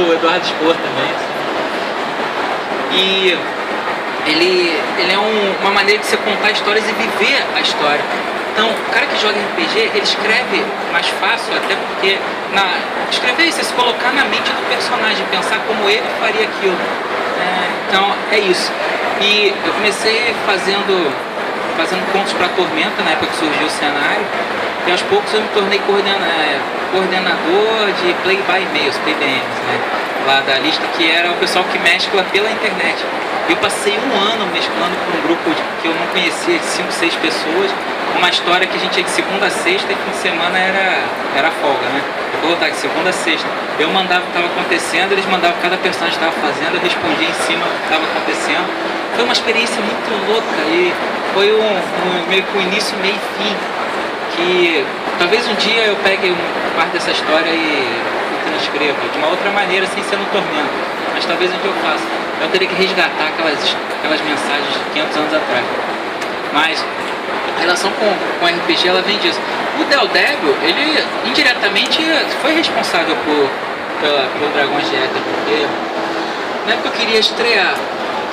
do Eduardo Spor também. E ele é uma maneira de você contar histórias e viver a história. Então, o cara que joga RPG, ele escreve mais fácil, até porque escrever isso é se colocar na mente do personagem, pensar como ele faria aquilo. Então, é isso. E eu comecei fazendo contos para Tormenta, na época que surgiu o cenário, e aos poucos eu me tornei coordenador de play-by-mails, PBMs, né? Lá da lista, que era o pessoal que mescla pela internet. Eu passei um ano mesclando com um grupo que eu não conhecia, de 5, 6 pessoas, uma história que a gente ia de segunda a sexta e fim de semana era folga, né? Eu vou voltar de segunda a sexta. Eu mandava o que estava acontecendo, eles mandavam cada personagem que estava fazendo, eu respondia em cima do que estava acontecendo. Foi uma experiência muito louca e foi meio que um início, meio e fim, que talvez um dia eu pegue parte dessa história e transcreva de uma outra maneira, sem ser no Tormento, mas talvez um dia eu faça. Eu teria que resgatar aquelas mensagens de 500 anos atrás. Mas a relação com RPG, ela vem disso. O Del Débil, ele indiretamente foi responsável pelo Dragões de Éter, porque na época eu queria estrear.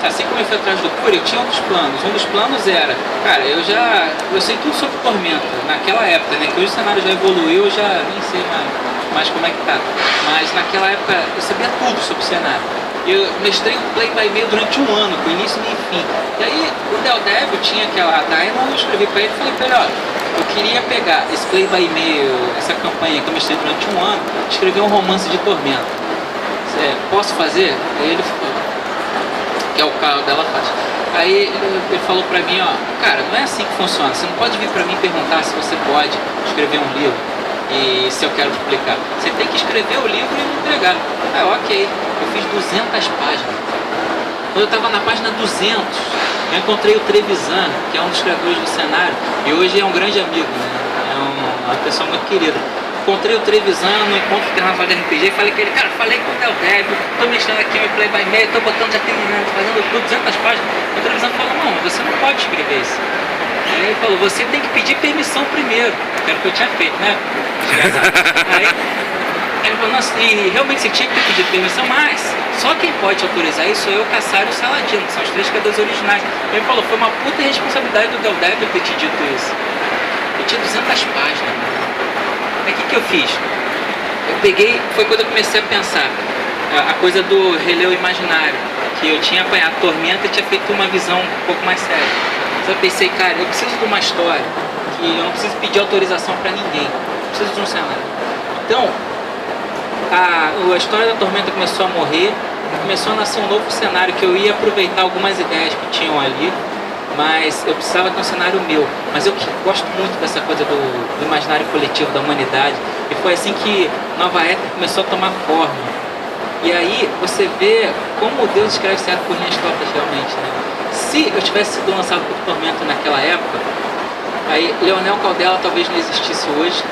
Assim como eu fui atrás do Cura, eu tinha outros planos. Um dos planos era, cara, eu sei tudo sobre Tormenta naquela época, né? Que hoje o cenário já evoluiu, eu já nem sei mais como é que tá. Mas naquela época eu sabia tudo sobre o cenário. Eu mestrei o play-by-mail durante um ano, com início, meio e fim. E aí o Del Débil tinha aquela Dyna, eu escrevi pra ele e falei pra ele, olha, eu queria pegar esse play-by-mail, essa campanha que eu mestrei durante um ano, escrever um romance de Tormenta. Posso fazer? Aí ele falou, que é o carro dela faz. Aí ele falou pra mim, ó, cara, não é assim que funciona, você não pode vir pra mim perguntar se você pode escrever um livro e se eu quero publicar. Você tem que escrever o livro e me entregar. Ok, eu fiz 200 páginas. Quando eu tava na página 200, eu encontrei o Trevisan, que é um dos criadores do cenário, e hoje é um grande amigo, né? É uma pessoa muito querida. Encontrei o Trevisan no encontro internacional de RPG e falei com ele, cara, falei com o Del Débil, tô mexendo aqui meu play-by-mail, tô botando, já tem, fazendo 200 páginas. O Trevisan falou, não, você não pode escrever isso. Aí ele falou, você tem que pedir permissão primeiro, que era o que eu tinha feito, né? Aí ele falou, nossa, e realmente você tinha que pedir permissão, mas só quem pode autorizar isso sou eu, o Caçaro e o Saladino, que são os 3 criadores originais. Ele falou, foi uma puta responsabilidade do Del Débil ter te dito isso. Eu tinha 200 páginas, né? Aí o que eu fiz? Eu peguei, foi quando eu comecei a pensar a coisa do relevo imaginário, que eu tinha apanhado Tormenta e tinha feito uma visão um pouco mais séria. Então eu pensei, cara, eu preciso de uma história que eu não preciso pedir autorização pra ninguém, eu preciso de um cenário. Então, a história da Tormenta começou a morrer, começou a nascer um novo cenário que eu ia aproveitar algumas ideias que tinham ali, mas eu precisava ter um cenário meu. Mas eu gosto muito dessa coisa do imaginário coletivo, da humanidade, e foi assim que Nova Éter começou a tomar forma. E aí você vê como Deus escreve certo por linhas tortas realmente, né? Se eu tivesse sido lançado por Tormenta naquela época, aí Leonel Caldela talvez não existisse hoje,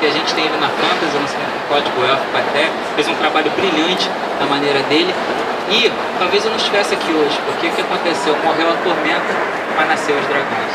que a gente tem ele na Fantasy, lançando o Código Élfico até, fez um trabalho brilhante da maneira dele, e talvez eu não estivesse aqui hoje, porque o que aconteceu? Morreu a Tormenta, mas nasceu os dragões.